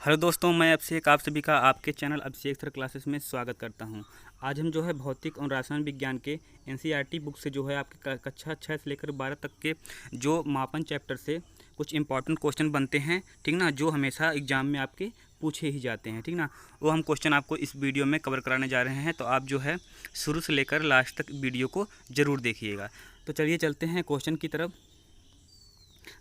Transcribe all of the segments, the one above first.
Hello दोस्तों, मैं अभिषेक आप सभी का आपके चैनल अभिषेक सर क्लासेस में स्वागत करता हूं। आज हम जो है भौतिक और रसायन विज्ञान के एनसीईआरटी बुक से जो है आपके कक्षा 6 से लेकर 12 तक के जो मापन चैप्टर से कुछ इंपॉर्टेंट क्वेश्चन बनते हैं, ठीक ना, जो हमेशा एग्जाम में आपके पूछे ही जाते हैं, ठीक ना, वो हम क्वेश्चन आपको इस वीडियो में कवर कराने जा रहे हैं। तो आप जो है शुरू से लेकर लास्ट तक वीडियो को ज़रूर देखिएगा। तो चलिए चलते हैं क्वेश्चन की तरफ।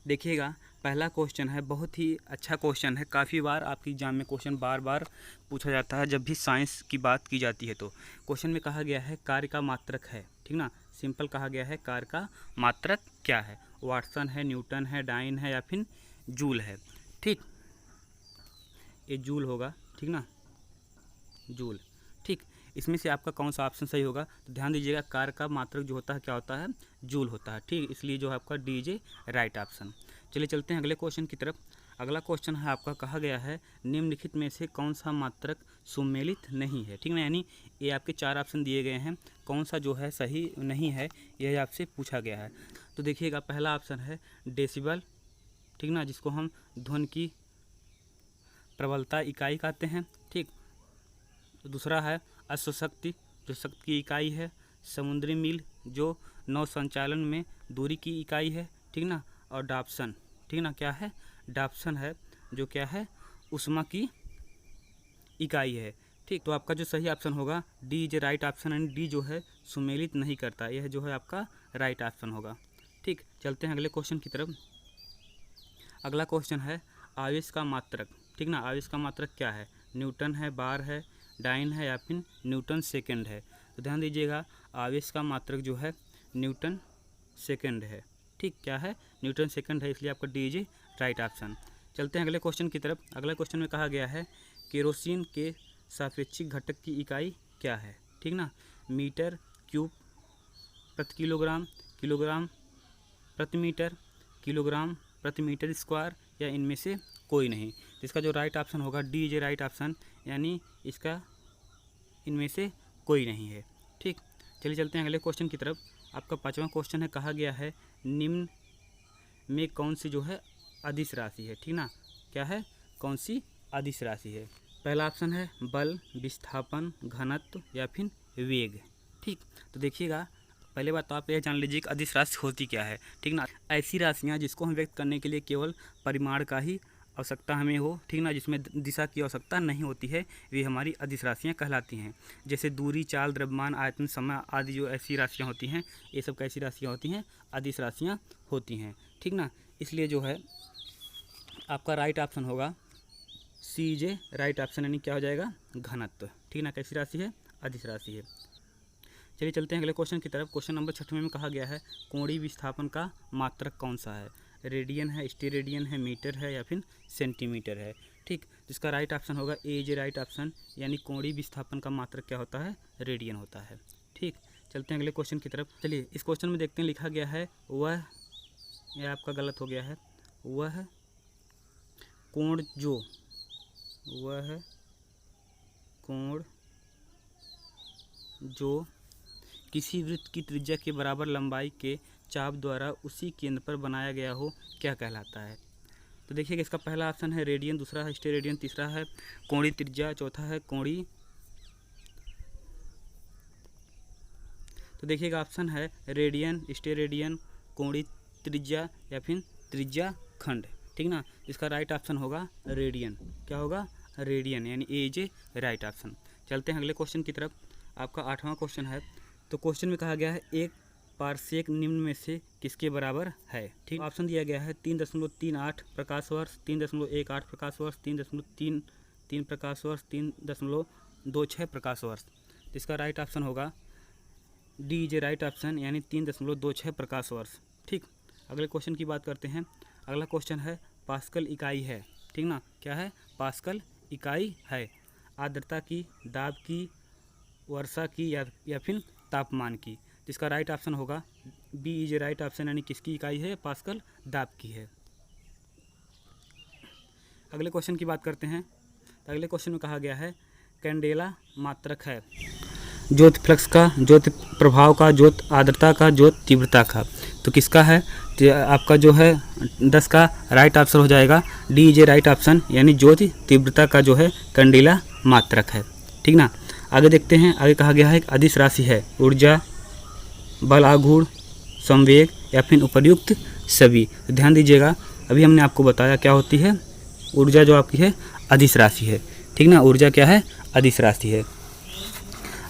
देखिएगा, पहला क्वेश्चन है, बहुत ही अच्छा क्वेश्चन है। काफ़ी बार आपके एग्जाम में क्वेश्चन बार बार पूछा जाता है जब भी साइंस की बात की जाती है। तो क्वेश्चन में कहा गया है कार्य का मात्रक है, ठीक ना, सिंपल कहा गया है कार्य का मात्रक क्या है। वाटसन है, न्यूटन है, डाइन है या फिर जूल है। ठीक, ये जूल होगा, ठीक ना, जूल। ठीक, इसमें से आपका कौन सा ऑप्शन सही होगा? तो ध्यान दीजिएगा, कार्य का मात्रक जो होता है क्या होता है? जूल होता है। ठीक, इसलिए जो है आपका डी इज राइट ऑप्शन। चलिए चलते हैं अगले क्वेश्चन की तरफ। अगला क्वेश्चन है आपका, कहा गया है निम्नलिखित में से कौन सा मात्रक सुमेलित नहीं है, ठीक ना, यानी ये आपके 4 ऑप्शन दिए गए हैं, कौन सा जो है सही नहीं है यह आपसे पूछा गया है। तो देखिएगा, पहला ऑप्शन है डेसिबल, ठीक ना, जिसको हम ध्वनि की प्रबलता इकाई कहते हैं। ठीक, तो दूसरा है अश्वशक्ति, जो शक्ति की इकाई है। समुद्री मील, जो नौ संचालन में दूरी की इकाई है, ठीक ना, और डाप्सन, ठीक ना, क्या है? डाप्सन है, जो क्या है? उष्मा की इकाई है। ठीक, तो आपका जो सही ऑप्शन होगा D is right option, and D जो है सुमेलित नहीं करता, यह जो है आपका राइट ऑप्शन होगा। ठीक, चलते हैं अगले क्वेश्चन की तरफ। अगला क्वेश्चन है आवेश का मात्रक, ठीक ना, आवेश का मात्रक क्या है? न्यूटन है, बार है, डाइन है या फिर न्यूटन सेकंड है। तो ध्यान दीजिएगा, आवेश का मात्रक जो है न्यूटन सेकंड है। ठीक, क्या है? न्यूटन सेकंड है, इसलिए आपका डी इज राइट ऑप्शन। चलते हैं अगले क्वेश्चन की तरफ। अगले क्वेश्चन में कहा गया है केरोसिन के सापेक्षिक घटक की इकाई क्या है, ठीक ना, मीटर क्यूब प्रति किलोग्राम, किलोग्राम प्रति मीटर, किलोग्राम प्रति मीटर स्क्वायर, या इनमें से कोई नहीं। इसका जो राइट ऑप्शन होगा डी इज राइट ऑप्शन, यानी इसका इनमें से कोई नहीं है। ठीक, चलिए चलते हैं अगले क्वेश्चन की तरफ। आपका 5वां क्वेश्चन है, कहा गया है निम्न में कौन सी जो है अदिश राशि है, ठीक ना, क्या है? कौन सी अदिश राशि है? पहला ऑप्शन है बल, विस्थापन, घनत्व या फिर वेग। ठीक, तो देखिएगा, पहले बात तो आप यह जान लीजिए कि अदिश राशि होती क्या है, ठीक ना। ऐसी राशियाँ जिसको हम व्यक्त करने के लिए केवल परिमाण का ही आवश्यकता हमें हो, ठीक ना, जिसमें दिशा की आवश्यकता नहीं होती है, वे हमारी अदिश राशियाँ कहलाती हैं। जैसे दूरी, चाल, द्रव्यमान, आयतन, समय आदि जो ऐसी राशियाँ होती हैं, ये सब कैसी राशियाँ होती हैं? अदिश राशियाँ होती हैं, ठीक ना। इसलिए जो है आपका राइट ऑप्शन होगा सी जे राइट ऑप्शन, यानी क्या हो जाएगा? घनत्व, ठीक ना, कैसी राशि है? अदिश राशि है। चलिए चलते हैं अगले क्वेश्चन की तरफ। क्वेश्चन नंबर 6 में कहा गया है कोणीय विस्थापन का मात्रक कौन सा है? रेडियन है, स्टेरेडियन है, मीटर है या फिर सेंटीमीटर है। ठीक, जिसका राइट ऑप्शन होगा ए इज राइट ऑप्शन, यानी कोणीय विस्थापन का मात्रक क्या होता है? रेडियन होता है। ठीक, चलते हैं अगले क्वेश्चन की तरफ। चलिए इस क्वेश्चन में देखते हैं, लिखा गया है वह, यह आपका गलत हो गया है, वह कोण जो, वह कोण जो किसी वृत्त की त्रिज्या के बराबर लंबाई के चाप द्वारा उसी केंद्र पर बनाया गया हो, क्या कहलाता है? तो देखिएगा, इसका पहला ऑप्शन है रेडियन, दूसरा है स्टेरेडियन, तीसरा है कोणीय त्रिज्या, चौथा है कोणीय। तो देखिएगा, ऑप्शन है रेडियन, स्टेरेडियन, कोणीय त्रिज्या या फिर त्रिज्या खंड, ठीक ना। इसका राइट ऑप्शन होगा रेडियन, क्या होगा? रेडियन, यानी ए इज राइट ऑप्शन। चलते हैं अगले क्वेश्चन की तरफ। आपका 8वां क्वेश्चन है। तो क्वेश्चन में कहा गया है एक पारसेक निम्न में से किसके बराबर है? ठीक, ऑप्शन दिया गया है 3.38 प्रकाश वर्ष, 3.18 प्रकाश वर्ष, 3.33 प्रकाश वर्ष, 3.26 प्रकाश वर्ष। तो इसका राइट ऑप्शन होगा डी इज राइट ऑप्शन, यानी 3.26 प्रकाश वर्ष। ठीक, अगले क्वेश्चन की बात करते हैं। अगला क्वेश्चन है पास्कल इकाई है, ठीक ना, क्या है? पास्कल इकाई है आर्द्रता की, दाब की, वर्षा की या फिर तापमान की। जिसका राइट ऑप्शन होगा बी इज राइट ऑप्शन, यानी किसकी इकाई है? पास्कल, दाब की है। अगले क्वेश्चन की बात करते हैं। तो अगले क्वेश्चन में कहा गया है कैंडेला मात्रक है ज्योति फ्लक्स का, ज्योति प्रभाव का, ज्योति आर्द्रता का, ज्योति तीव्रता का। तो तो किसका है, तो आपका जो है 10 का राइट आंसर हो जाएगा D is a right option, यानी ज्योति तीव्रता का जो है कंडीला मात्रक है। ठीक ना। आगे देखते हैं, आगे कहा गया है एक अदिश राशि है, ऊर्जा, बल आघूर्ण, संवेग या फिर उपर्युक्त सभी। तो ध्यान दीजिएगा, अभी हमने आपको बताया क्या होती है, ऊर्जा जो आपकी है अदिश राशि है। ठीक ना, ऊर्जा क्या है, अदिश राशि है।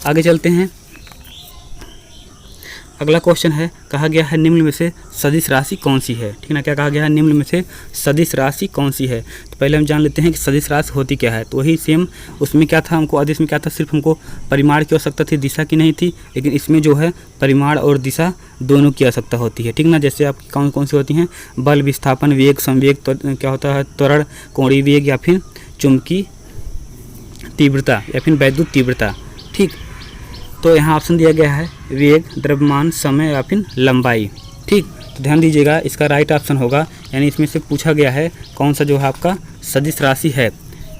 आगे चलते हैं, अगला क्वेश्चन है, कहा गया है निम्न में से सदिश राशि कौन सी है। ठीक ना, क्या कहा गया है, निम्न में से सदिश राशि कौन सी है। तो पहले हम जान लेते हैं कि सदिश राशि होती क्या है। तो वही सेम उसमें क्या था, हमको अदिश में क्या था, सिर्फ हमको परिमाण की आवश्यकता थी, दिशा की नहीं थी। लेकिन इसमें जो है परिमाण और दिशा दोनों की आवश्यकता होती है। ठीक ना, जैसे आपकी कौन कौन सी होती हैं, बल, विस्थापन, वेग, संवेग, क्या होता है, त्वरण, कोणीय वेग या फिर चुंबकीय तीव्रता या फिर वैद्युत तीव्रता। ठीक, तो यहाँ ऑप्शन दिया गया है वेग, द्रव्यमान, समय या फिर लंबाई। ठीक, तो ध्यान दीजिएगा, इसका राइट ऑप्शन होगा, यानी इसमें से पूछा गया है कौन सा जो है आपका सदिश राशि है।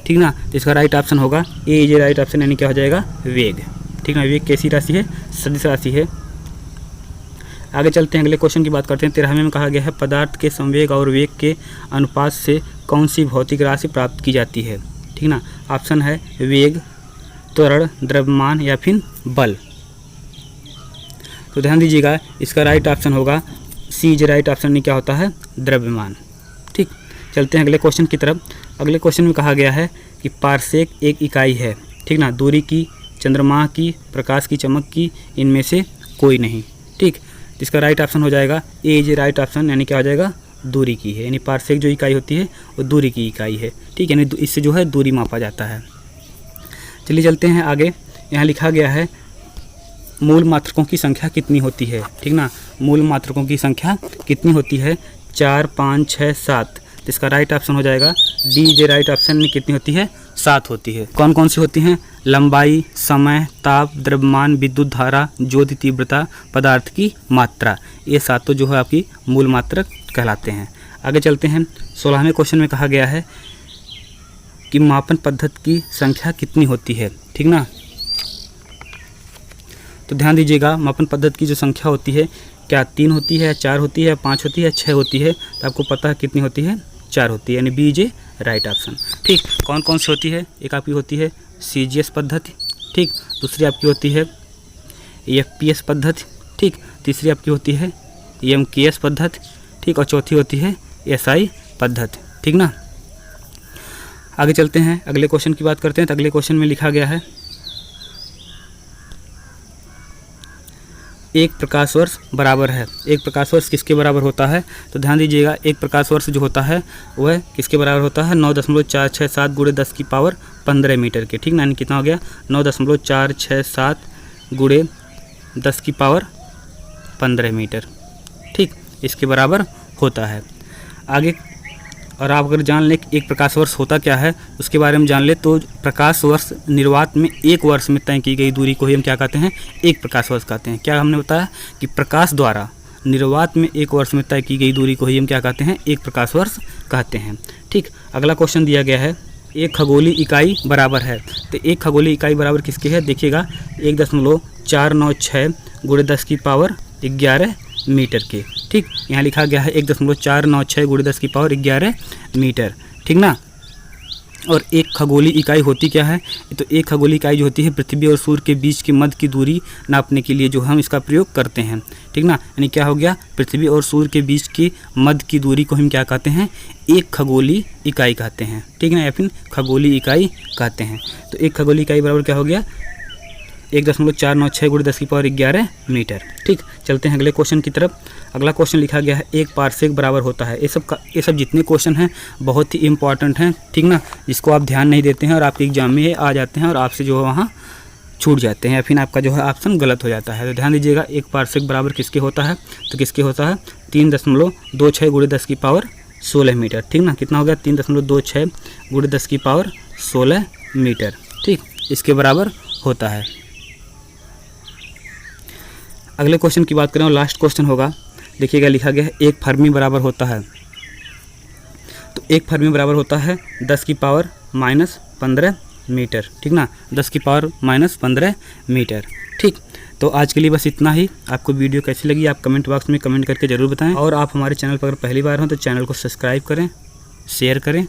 ठीक ना, तो इसका राइट ऑप्शन होगा ए इज ए राइट ऑप्शन, यानी क्या हो जाएगा, वेग। ठीक ना, वेग कैसी राशि है, सदिश राशि है। आगे चलते हैं, अगले क्वेश्चन की बात करते हैं। 13वें में कहा गया है पदार्थ के संवेग और वेग के अनुपात से कौन सी भौतिक राशि प्राप्त की जाती है। ठीक ना, ऑप्शन है वेग, त्वरण, द्रव्यमान या फिर बल। तो ध्यान दीजिएगा, इसका राइट ऑप्शन होगा सी इज राइट ऑप्शन, नहीं क्या होता है, द्रव्यमान। ठीक, चलते हैं अगले क्वेश्चन की तरफ। अगले क्वेश्चन में कहा गया है कि पारसेक एक इकाई है। ठीक ना, दूरी की, चंद्रमा की, प्रकाश की चमक की, इनमें से कोई नहीं। ठीक, इसका राइट ऑप्शन हो जाएगा ए इज राइट ऑप्शन, यानी क्या हो जाएगा, दूरी की है, यानी पारसेक जो इकाई होती है वो दूरी की इकाई है। ठीक, यानी इससे जो है दूरी मापा जाता है। चलिए चलते हैं आगे, यहाँ लिखा गया है मूल मात्रकों की संख्या कितनी होती है। ठीक ना, मूल मात्रकों की संख्या कितनी होती है, 4, 5, 6, 7। तो इसका राइट ऑप्शन हो जाएगा डी जे राइट ऑप्शन में कितनी होती है, 7 होती है। कौन कौन सी होती हैं, लंबाई, समय, ताप, द्रव्यमान, विद्युत धारा, ज्योति तीव्रता, पदार्थ की मात्रा। ये 7 तो जो है आपकी मूल मात्रक कहलाते हैं। आगे चलते हैं, 16वें क्वेश्चन में कहा गया है कि मापन पद्धति की संख्या कितनी होती है। ठीक ना, तो ध्यान दीजिएगा, मापन पद्धति की जो संख्या होती है, क्या 3 होती है, 4 होती है, 5 होती है, 6 होती है। तो आपको पता है कितनी होती है, 4 होती है, यानी बी जे राइट ऑप्शन। ठीक, कौन कौन सी होती है, एक आपकी होती है CGS पद्धति। ठीक, दूसरी आपकी होती है FPS पद्धति। ठीक, तीसरी आपकी होती है MKS पद्धति। ठीक, और चौथी होती है SI पद्धति। ठीक ना, आगे चलते हैं, अगले क्वेश्चन की बात करते हैं। तो अगले क्वेश्चन में लिखा गया है एक प्रकाश वर्ष बराबर है। एक प्रकाश वर्ष किसके बराबर होता है, तो ध्यान दीजिएगा, एक प्रकाश वर्ष जो होता है वह किसके बराबर होता है, 9.467 गुणे 10 की पावर 15 मीटर के। ठीक ना, यानी कितना हो गया, 9.467 गुणे 10 की पावर 15 मीटर। ठीक, इसके बराबर होता है। आगे, और आप अगर जान लें कि एक प्रकाश वर्ष होता क्या है, उसके बारे में जान ले, तो प्रकाश वर्ष निर्वात में एक वर्ष में तय की गई दूरी को ही हम क्या कहते हैं, एक प्रकाश वर्ष कहते हैं। क्या हमने बताया कि प्रकाश द्वारा निर्वात में एक वर्ष में तय की गई दूरी को ही हम क्या कहते हैं, एक प्रकाश वर्ष कहते हैं। ठीक, अगला क्वेश्चन दिया गया है एक खगोलीय इकाई बराबर है। तो एक खगोलीय इकाई बराबर किसके है, देखिएगा 1.496 गुणे 10 की पावर 11 मीटर के। ठीक, यहाँ लिखा गया है 1.496 गुणे 10 की पावर 11 मीटर। ठीक ना, और एक खगोलीय इकाई होती क्या है, तो एक खगोलीय इकाई जो होती है पृथ्वी और सूर्य के बीच की मध्य की दूरी नापने के लिए जो हम इसका प्रयोग करते हैं। ठीक ना, यानी क्या हो गया, पृथ्वी और सूर्य के बीच की मध्य की दूरी को हम क्या कहते हैं, एक खगोलीय इकाई कहते हैं। ठीक ना, या फिर खगोलीय इकाई कहते हैं। तो एक खगोलीय इकाई बराबर क्या हो गया, 1.496 गुणे 10 की पावर 11 मीटर। ठीक, चलते हैं अगले क्वेश्चन की तरफ। अगला क्वेश्चन लिखा गया है एक पारसेक बराबर होता है। ये सब जितने क्वेश्चन हैं बहुत ही इंपॉर्टेंट हैं। ठीक ना, जिसको आप ध्यान नहीं देते हैं और आपके एग्जाम में आ जाते हैं और आपसे जो है वहाँ छूट जाते हैं या फिर आपका जो है ऑप्शन गलत हो जाता है। तो ध्यान दीजिएगा, एक पारसेक बराबर किसके होता है, तो किसके होता है 3.26 गुणे 10 की पावर 16 मीटर। ठीक ना, कितना हो गया, 3.26 गुणे 10 की पावर 16 मीटर। ठीक, इसके बराबर होता है। अगले क्वेश्चन की बात करें और लास्ट क्वेश्चन होगा, देखिएगा लिखा गया है एक फर्मी बराबर होता है। तो एक फर्मी बराबर होता है 10 की पावर -15 मीटर। ठीक ना, 10 की पावर -15 मीटर। ठीक, तो आज के लिए बस इतना ही। आपको वीडियो कैसी लगी आप कमेंट बॉक्स में कमेंट करके ज़रूर बताएं, और आप हमारे चैनल पर अगर पहली बार हों तो चैनल को सब्सक्राइब करें, शेयर करें,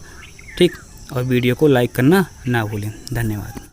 ठीक, और वीडियो को लाइक करना ना भूलें। धन्यवाद।